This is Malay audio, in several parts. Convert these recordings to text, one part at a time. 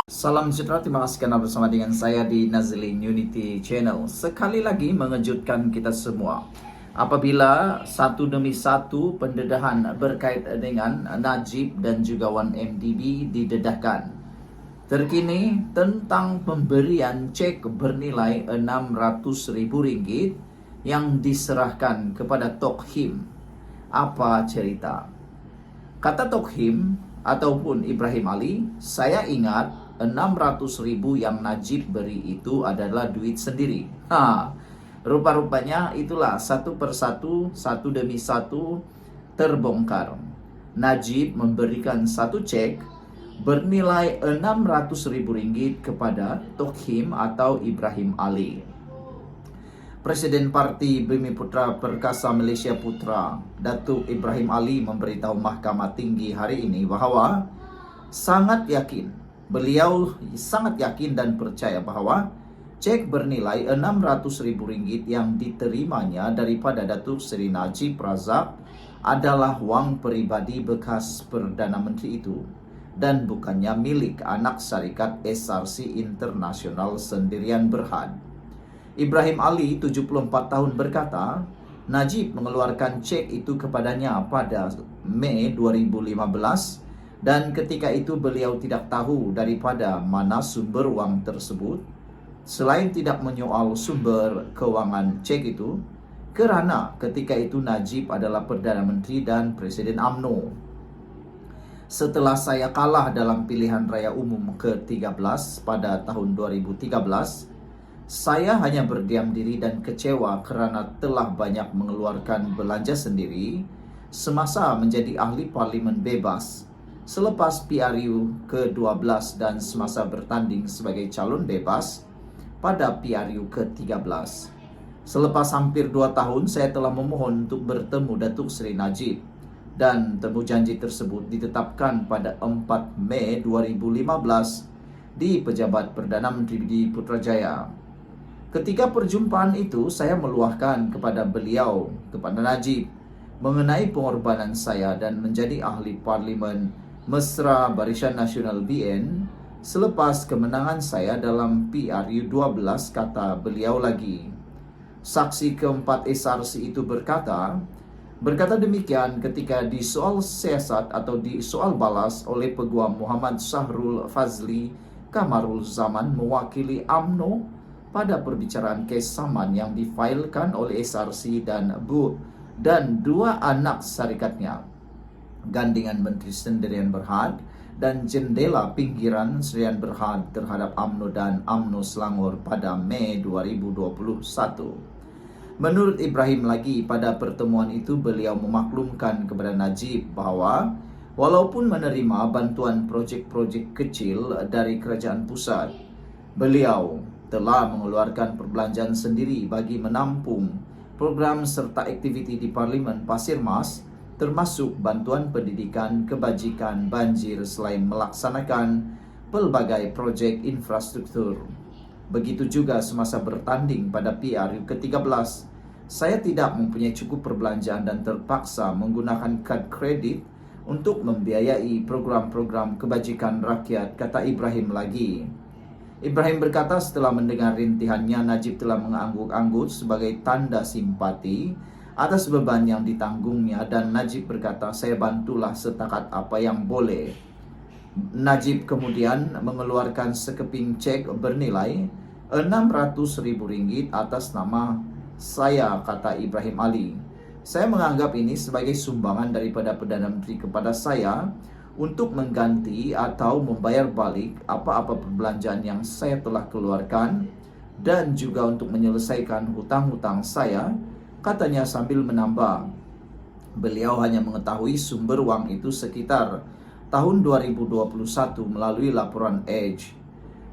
Salam sejahtera, terima kasih karena bersama dengan saya di Nazlin Unity Channel. Sekali lagi mengejutkan kita semua apabila satu demi satu pendedahan berkait dengan Najib dan juga 1MDB didedahkan. Terkini tentang pemberian cek bernilai Rp600.000 yang diserahkan kepada Tok Him. Apa cerita? Kata Tok Him ataupun Ibrahim Ali, saya ingat 600.000 yang Najib beri itu adalah duit sendiri. Rupa-rupanya itulah satu persatu, satu demi satu terbongkar. Najib memberikan satu cek bernilai Rp600.000 kepada Tok Him atau Ibrahim Ali. Presiden Parti Bumi Putra Perkasa Malaysia Putra, Datuk Ibrahim Ali memberitahu Mahkamah Tinggi hari ini bahawa beliau sangat yakin dan percaya bahawa cek bernilai Rp600.000 yang diterimanya daripada Datuk Seri Najib Razak adalah wang peribadi bekas Perdana Menteri itu dan bukannya milik anak syarikat SRC Internasional Sendirian Berhad. Ibrahim Ali, 74 tahun berkata, Najib mengeluarkan cek itu kepadanya pada Mei 2015 dan ketika itu beliau tidak tahu daripada mana sumber wang tersebut selain tidak menyoal sumber kewangan cek itu kerana ketika itu Najib adalah Perdana Menteri dan Presiden UMNO. Setelah saya kalah dalam pilihan raya umum ke-13 pada tahun 2013, saya hanya berdiam diri dan kecewa kerana telah banyak mengeluarkan belanja sendiri semasa menjadi ahli parlimen bebas selepas PRU ke-12 dan semasa bertanding sebagai calon bebas pada PRU ke-13. Selepas hampir 2 tahun, saya telah memohon untuk bertemu Datuk Seri Najib dan temu janji tersebut ditetapkan pada 4 Mei 2015 di Pejabat Perdana Menteri di Putrajaya. Ketika perjumpaan itu, saya meluahkan kepada beliau, kepada Najib, mengenai pengorbanan saya dan menjadi ahli parlimen Mesra Barisan Nasional BN selepas kemenangan saya dalam PRU 12, kata beliau lagi. Saksi keempat SRC itu berkata demikian ketika disoal siasat atau disoal balas oleh Peguam Muhammad Syahrul Fazli Kamarul Zaman mewakili UMNO pada perbicaraan kes saman yang difailkan oleh SRC dan 2 anak syarikatnya, Gandingan Menteri Sendirian Berhad dan Jendela Pinggiran Sendirian Berhad terhadap UMNO dan UMNO Selangor pada Mei 2021. Menurut Ibrahim lagi, pada pertemuan itu beliau memaklumkan kepada Najib bahawa walaupun menerima bantuan projek-projek kecil dari kerajaan pusat, beliau telah mengeluarkan perbelanjaan sendiri bagi menampung program serta aktiviti di Parlimen Pasir Mas, termasuk bantuan pendidikan, kebajikan, banjir selain melaksanakan pelbagai projek infrastruktur. Begitu juga semasa bertanding pada PRU ke-13, saya tidak mempunyai cukup perbelanjaan dan terpaksa menggunakan kad kredit untuk membiayai program-program kebajikan rakyat, kata Ibrahim lagi. Ibrahim berkata setelah mendengar rintihannya, Najib telah mengangguk-angguk sebagai tanda simpati atas beban yang ditanggungnya dan Najib berkata, saya bantulah setakat apa yang boleh. Najib kemudian mengeluarkan sekeping cek bernilai Rp600.000 atas nama saya, kata Ibrahim Ali. Saya menganggap ini sebagai sumbangan daripada Perdana Menteri kepada saya untuk mengganti atau membayar balik apa-apa perbelanjaan yang saya telah keluarkan dan juga untuk menyelesaikan hutang-hutang saya, katanya sambil menambah. Beliau hanya mengetahui sumber wang itu sekitar tahun 2021 melalui laporan Edge.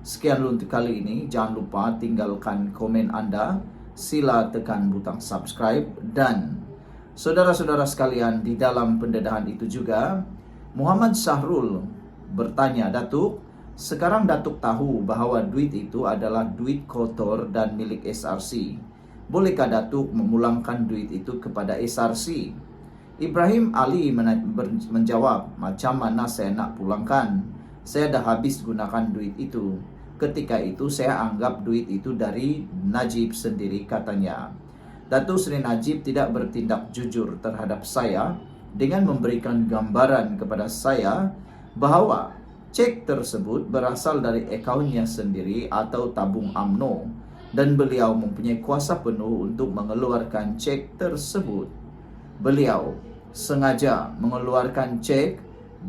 Sekian dulu untuk kali ini, jangan lupa tinggalkan komen Anda, sila tekan butang subscribe dan saudara-saudara sekalian, di dalam pendedahan itu juga Muhammad Syahrul bertanya, Datuk, sekarang Datuk tahu bahawa duit itu adalah duit kotor dan milik SRC. Bolehkah Datuk memulangkan duit itu kepada SRC? Ibrahim Ali menjawab, macam mana saya nak pulangkan? Saya dah habis gunakan duit itu. Ketika itu saya anggap duit itu dari Najib sendiri, katanya. Datuk Seri Najib tidak bertindak jujur terhadap saya dengan memberikan gambaran kepada saya bahawa cek tersebut berasal dari akaunnya sendiri atau tabung UMNO dan beliau mempunyai kuasa penuh untuk mengeluarkan cek tersebut. Beliau sengaja mengeluarkan cek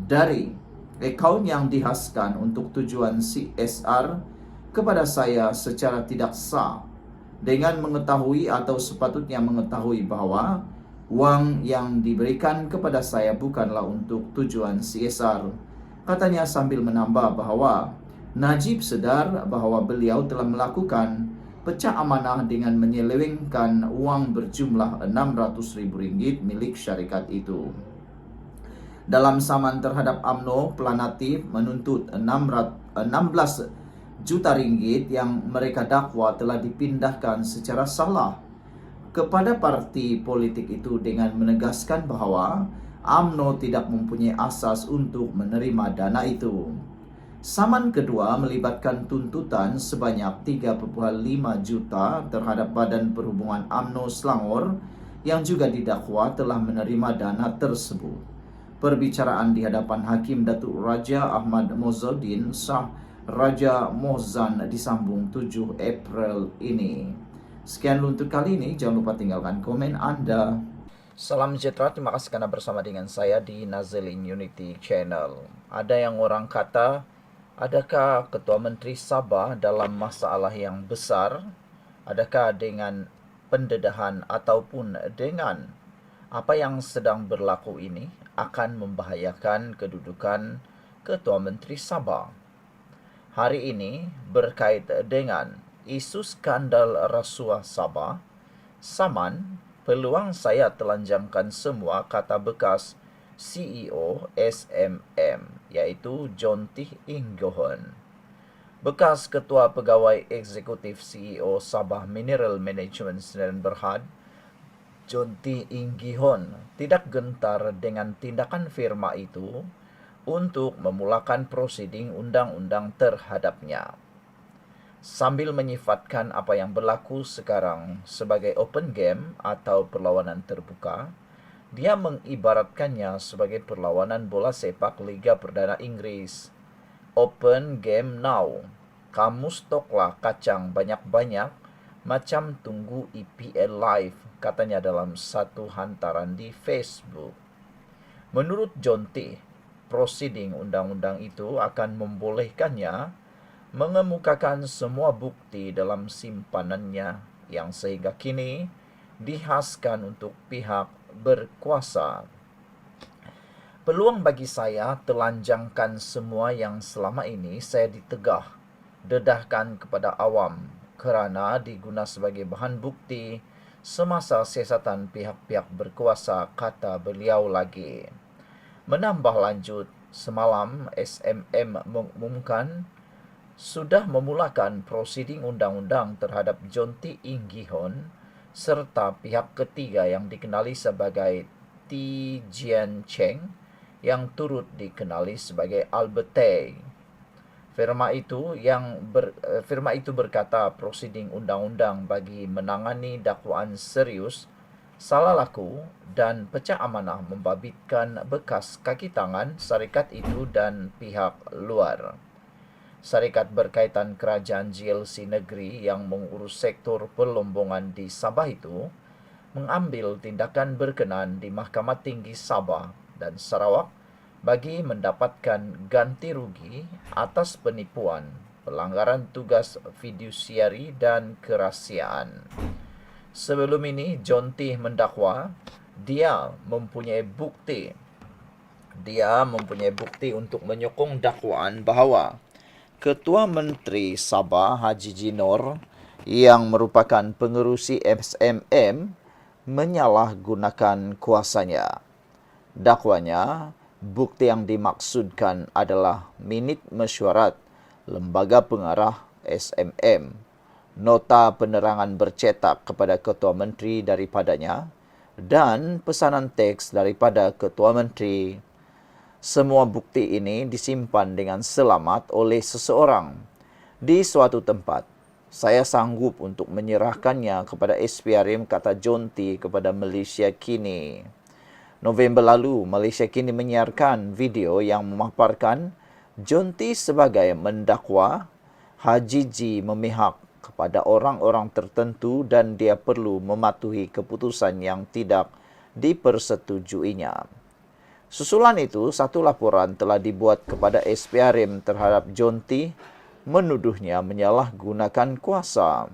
dari akaun yang dihaskan untuk tujuan CSR kepada saya secara tidak sah, dengan mengetahui atau sepatutnya mengetahui bahawa wang yang diberikan kepada saya bukanlah untuk tujuan CSR. Katanya sambil menambah bahawa Najib sedar bahawa beliau telah melakukan pecah amanah dengan menyelewengkan wang berjumlah RM600,000 milik syarikat itu. Dalam saman terhadap UMNO, Planatif menuntut 16 juta ringgit yang mereka dakwa telah dipindahkan secara salah kepada parti politik itu dengan menegaskan bahawa UMNO tidak mempunyai asas untuk menerima dana itu. Saman kedua melibatkan tuntutan sebanyak 3,5 juta terhadap Badan Perhubungan UMNO Selangor yang juga didakwa telah menerima dana tersebut. Perbicaraan di hadapan Hakim Datuk Raja Ahmad Mozuddin Shah Raja Mohzan disambung 7 April ini. Sekian untuk kali ini, jangan lupa tinggalkan komen Anda. Salam sejahtera, terima kasih karena bersama dengan saya di Nazilin Unity Channel. Ada yang orang kata, adakah Ketua Menteri Sabah dalam masalah yang besar? Adakah dengan pendedahan ataupun dengan apa yang sedang berlaku ini akan membahayakan kedudukan Ketua Menteri Sabah? Hari ini berkait dengan isu skandal rasuah Sabah, saman peluang saya telanjangkan semua, kata bekas CEO SMM, iaitu John Tee Ing Gohon. Bekas Ketua Pegawai Eksekutif CEO Sabah Mineral Management Sdn Berhad, John Tee Ing Gohon, tidak gentar dengan tindakan firma itu untuk memulakan prosiding undang-undang terhadapnya. Sambil menyifatkan apa yang berlaku sekarang sebagai open game atau perlawanan terbuka, dia mengibaratkannya sebagai perlawanan bola sepak Liga Perdana Inggris. Open game now. Kamu stoklah kacang banyak-banyak macam tunggu EPL live, katanya dalam satu hantaran di Facebook. Menurut John Tee, prosiding undang-undang itu akan membolehkannya mengemukakan semua bukti dalam simpanannya yang sehingga kini dihaskan untuk pihak berkuasa. Peluang bagi saya telanjangkan semua yang selama ini saya dedahkan kepada awam kerana diguna sebagai bahan bukti semasa siasatan pihak-pihak berkuasa, kata beliau lagi. Menambah lanjut, semalam SMM mengumumkan sudah memulakan prosiding undang-undang terhadap John Tee Ing Gohon serta pihak ketiga yang dikenali sebagai Tee Jian Cheng yang turut dikenali sebagai Albert Tay. Firma itu berkata prosiding undang-undang bagi menangani dakwaan serius, salah laku dan pecah amanah membabitkan bekas kaki tangan syarikat itu dan pihak luar. Syarikat berkaitan kerajaan GLC negeri yang mengurus sektor perlombongan di Sabah itu mengambil tindakan berkenan di Mahkamah Tinggi Sabah dan Sarawak bagi mendapatkan ganti rugi atas penipuan, pelanggaran tugas fidusiari dan kerahsiaan. Sebelum ini, John Tee mendakwa dia mempunyai bukti untuk menyokong dakwaan bahawa Ketua Menteri Sabah Haji Jinor yang merupakan pengerusi SMM menyalahgunakan kuasanya. Dakwanya, bukti yang dimaksudkan adalah minit mesyuarat lembaga pengarah SMM, nota penerangan bercetak kepada Ketua Menteri daripadanya, dan pesanan teks daripada Ketua Menteri. Semua bukti ini disimpan dengan selamat oleh seseorang di suatu tempat. Saya sanggup untuk menyerahkannya kepada SPRM, kata John T kepada Malaysia Kini. November lalu, Malaysia Kini menyiarkan video yang memaparkan John T sebagai mendakwa Haji G memihak kepada orang-orang tertentu dan dia perlu mematuhi keputusan yang tidak dipersetujuinya. Susulan itu, satu laporan telah dibuat kepada SPRM terhadap John T menuduhnya menyalahgunakan kuasa.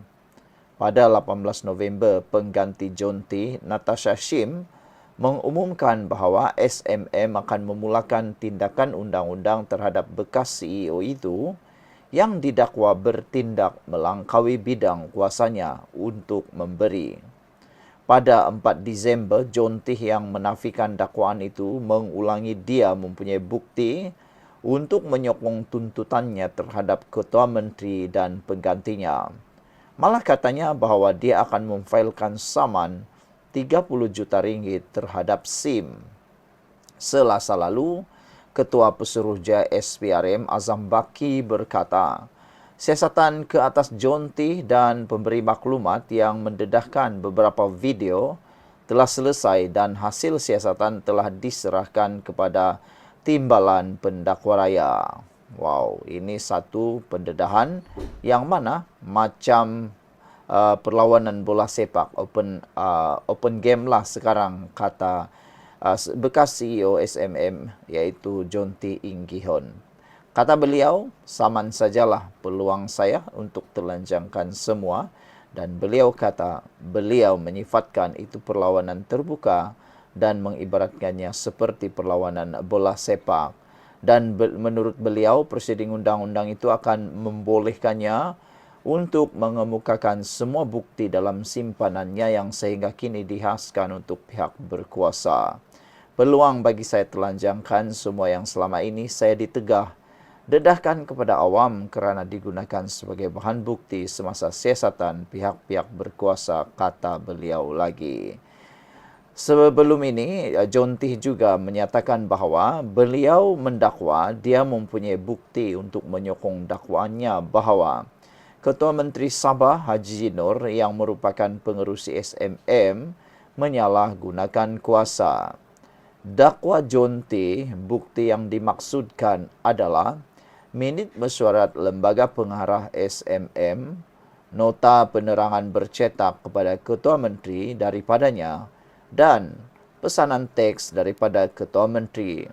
Pada 18 November, pengganti John T, Natasha Shim, mengumumkan bahawa SMM akan memulakan tindakan undang-undang terhadap bekas CEO itu yang didakwa bertindak melangkaui bidang kuasanya untuk memberi. Pada 4 Disember, John T yang menafikan dakwaan itu mengulangi dia mempunyai bukti untuk menyokong tuntutannya terhadap Ketua Menteri dan penggantinya. Malah katanya bahawa dia akan memfailkan saman 30 juta ringgit terhadap SIM. Selasa lalu, Ketua Pesuruhjaya SPRM Azam Baki berkata, siasatan ke atas John T dan pemberi maklumat yang mendedahkan beberapa video telah selesai dan hasil siasatan telah diserahkan kepada Timbalan Pendakwa Raya. Wow, ini satu pendedahan yang mana macam perlawanan bola sepak, open game lah sekarang, kata bekas CEO SMM iaitu John T Inggihon. Kata beliau, saman sajalah peluang saya untuk telanjangkan semua, dan beliau kata beliau menyifatkan itu perlawanan terbuka dan mengibaratkannya seperti perlawanan bola sepak. Dan menurut beliau, Presiden undang-undang itu akan membolehkannya untuk mengemukakan semua bukti dalam simpanannya yang sehingga kini dihaskan untuk pihak berkuasa. Peluang bagi saya telanjangkan semua yang selama ini saya ditegah dedahkan kepada awam kerana digunakan sebagai bahan bukti semasa siasatan pihak-pihak berkuasa, kata beliau lagi. Sebelum ini, John T juga menyatakan bahawa beliau mendakwa dia mempunyai bukti untuk menyokong dakwaannya bahawa Ketua Menteri Sabah Haji Nur yang merupakan pengerusi SMM menyalahgunakan kuasa. Dakwa John T, bukti yang dimaksudkan adalah minit mesyuarat Lembaga Pengarah SMM, nota penerangan bercetak kepada Ketua Menteri daripadanya, dan pesanan teks daripada Ketua Menteri.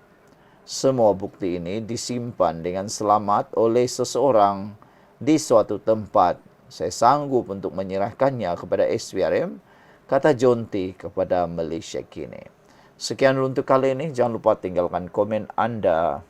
Semua bukti ini disimpan dengan selamat oleh seseorang di suatu tempat. Saya sanggup untuk menyerahkannya kepada SPRM, kata John T kepada Malaysia Kini. Sekian untuk kali ini. Jangan lupa tinggalkan komen anda.